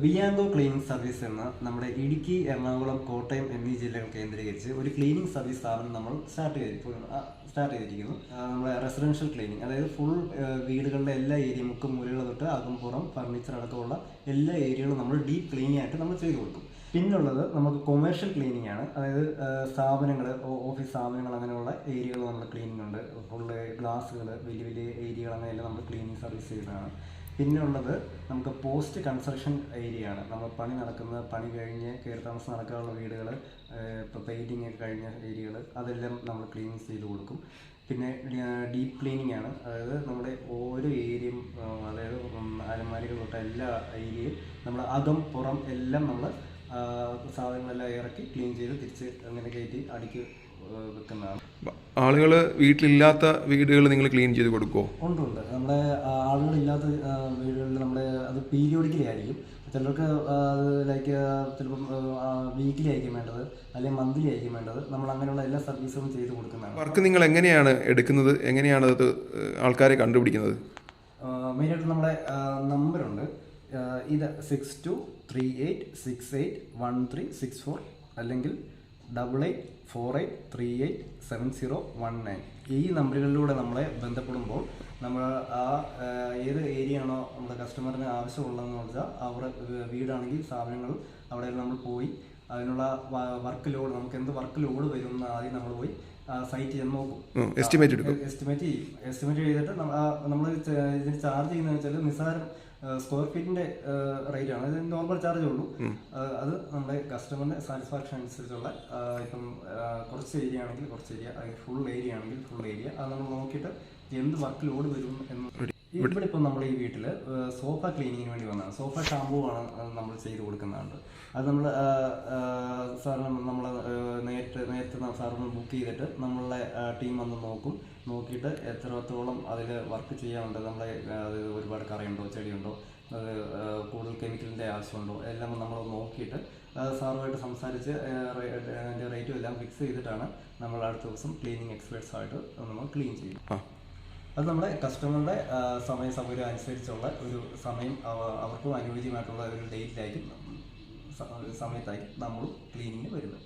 Bianco cleaning service എന്ന നമ്മുടെ ഇടുക്കി, എറണാകുളം, കോട്ടയം എന്നീ ജില്ലകൾ കേന്ദ്രീകരിച്ച് ഒരു ക്ലീനിങ് സർവീസ് സ്ഥാപനം നമ്മൾ സ്റ്റാർട്ട് ചെയ്തിരിക്കുന്നു. നമ്മുടെ റെസിഡൻഷ്യൽ ക്ലീനിങ്, അതായത് ഫുൾ വീടുകളുടെ എല്ലാ ഏരിയ, മുക്കും മൂലകൾ തൊട്ട് അകം പുറം ഫർണിച്ചർ അടക്കമുള്ള എല്ലാ ഏരിയകളും നമ്മൾ ഡീപ്പ് ക്ലീനിങ് ആയിട്ട് നമ്മൾ ചെയ്തു കൊടുക്കും. പിന്നുള്ളത് നമുക്ക് കൊമേഴ്ഷ്യൽ ക്ലീനിങ് ആണ്. അതായത് സ്ഥാപനങ്ങൾ, ഓഫീസ് സ്ഥാപനങ്ങൾ, അങ്ങനെയുള്ള ഏരിയകൾ നമ്മൾ ക്ലീനിങ് ഉണ്ട്. ഫുള്ള് ഗ്ലാസ്സുകൾ, വലിയ വലിയ ഏരിയകൾ, അങ്ങനെയെല്ലാം നമ്മൾ ക്ലീനിങ് സർവീസ് ചെയ്യുന്നതാണ്. പിന്നെ ഉള്ളത് നമുക്ക് പോസ്റ്റ് കൺസ്ട്രക്ഷൻ ഏരിയ ആണ്. നമ്മൾ പണി കഴിഞ്ഞ് കയറി താമസം നടക്കാനുള്ള വീടുകൾ, ഇപ്പോൾ പെയിൻറ്റിങ് ഒക്കെ കഴിഞ്ഞ ഏരിയകൾ, അതെല്ലാം നമ്മൾ ക്ലീനിങ് ചെയ്ത് കൊടുക്കും. പിന്നെ ഡീപ്പ് ക്ലീനിങ് ആണ്. അതായത് നമ്മുടെ ഓരോ ഏരിയയും, അതായത് അലമാരികൾ തൊട്ട് എല്ലാ ഏരിയയും നമ്മൾ അകം പുറം എല്ലാം നമ്മൾ സാധനങ്ങളെല്ലാം ഇറക്കി ക്ലീൻ ചെയ്ത് തിരിച്ച് അങ്ങനെ കയറ്റി അടുക്കി വെക്കുന്നതാണ്. ആളുകൾ വീട്ടിലില്ലാത്ത വീടുകൾ നിങ്ങൾ ക്ലീൻ ചെയ്ത് കൊടുക്കുമോ? ഉണ്ട്. നമ്മുടെ ആളുകളില്ലാത്ത വീടുകളിൽ നമ്മുടെ അത് പീരിയോഡിക്കലി ആയിരിക്കും. ചിലർക്ക് അത് ലൈക്ക് ചിലപ്പം വീക്കിലി ആയിരിക്കും വേണ്ടത്, അല്ലെങ്കിൽ മന്ത്ലി ആയിരിക്കും വേണ്ടത്. നമ്മൾ അങ്ങനെയുള്ള എല്ലാ സർവീസും ചെയ്ത് കൊടുക്കുന്നതാണ്. വർക്ക് നിങ്ങൾ എങ്ങനെയാണ് എടുക്കുന്നത്? എങ്ങനെയാണ് അത് ആൾക്കാരെ കണ്ടുപിടിക്കുന്നത്? മെയിനായിട്ട് നമ്മുടെ നമ്പറുണ്ട്. ഇത് 6238681364 അല്ലെങ്കിൽ 8848387019. ഈ നമ്പറുകളിലൂടെ നമ്മളെ ബന്ധപ്പെടുമ്പോൾ നമ്മൾ ഏത് ഏരിയ ആണോ നമ്മുടെ കസ്റ്റമറിന് ആവശ്യമുള്ളതെന്ന് വെച്ചാൽ അവരുടെ വീടാണെങ്കിൽ സ്ഥാപനങ്ങൾ അവിടെ നമ്മൾ പോയി അതിനുള്ള വർക്ക് ലോഡ്, നമുക്ക് എന്ത് വർക്ക് ലോഡ് വരും എന്ന് ആദ്യം നമ്മൾ പോയി സൈറ്റ് ചെന്ന് നോക്കും. എസ്റ്റിമേറ്റ് ചെയ്തിട്ട് നമ്മൾ ഇതിന് ചാർജ് ചെയ്യുന്നതെന്ന് വെച്ചാൽ നിസ്സാരം സ്ക്വയർ ഫീറ്റിന്റെ റേറ്റ് ആണ്. അത് നോർമൽ ചാർജേ ഉള്ളൂ. അത് നമ്മുടെ കസ്റ്റമറിന്റെ സാറ്റിസ്ഫാക്ഷൻ അനുസരിച്ചുള്ള, ഇപ്പം കുറച്ച് ഏരിയ ആണെങ്കിൽ കുറച്ച് ഏരിയ, ഫുൾ ഏരിയ ആണെങ്കിൽ ഫുൾ ഏരിയ, അത് നമ്മൾ നോക്കിയിട്ട് എന്ത് വർക്ക് ലോഡ് വരും എന്ന്. ഇവിടെ ഇപ്പം നമ്മൾ ഈ വീട്ടിൽ സോഫ ക്ലീനിങ്ങിന് വേണ്ടി വന്നതാണ്. സോഫ ഷാമ്പൂ ആണ് നമ്മൾ ചെയ്ത് കൊടുക്കുന്നതാണ്. അത് നമ്മൾ സാറിന് നമ്മൾ നേരത്തെ സാറിന് ബുക്ക് ചെയ്തിട്ട് നമ്മളുടെ ടീം വന്ന് നോക്കിയിട്ട് എത്രത്തോളം അതിൽ വർക്ക് ചെയ്യാനുണ്ട്, നമ്മളെ അത് ഒരുപാട് കറയുണ്ടോ, ചെടിയുണ്ടോ, അത് കൂടുതൽ കെമിക്കലിൻ്റെ ആവശ്യമുണ്ടോ, എല്ലാം നമ്മൾ നോക്കിയിട്ട് സാറുമായിട്ട് സംസാരിച്ച് അതിൻ്റെ റേറ്റും എല്ലാം ഫിക്സ് ചെയ്തിട്ടാണ് നമ്മൾ അടുത്ത ദിവസം ക്ലീനിങ് എക്സ്പേർട്സായിട്ട് നമ്മൾ ക്ലീൻ ചെയ്യും. അത് നമ്മുടെ കസ്റ്റമറുടെ സമയ സൗകര്യം അനുസരിച്ചുള്ള ഒരു സമയം, അവർക്കും അനുയോജ്യമായിട്ടുള്ള ഒരു ഡേറ്റിലായിരിക്കും സമയത്തായിരിക്കും നമ്മൾ ക്ലീനിങ്ങിന് വരുന്നത്.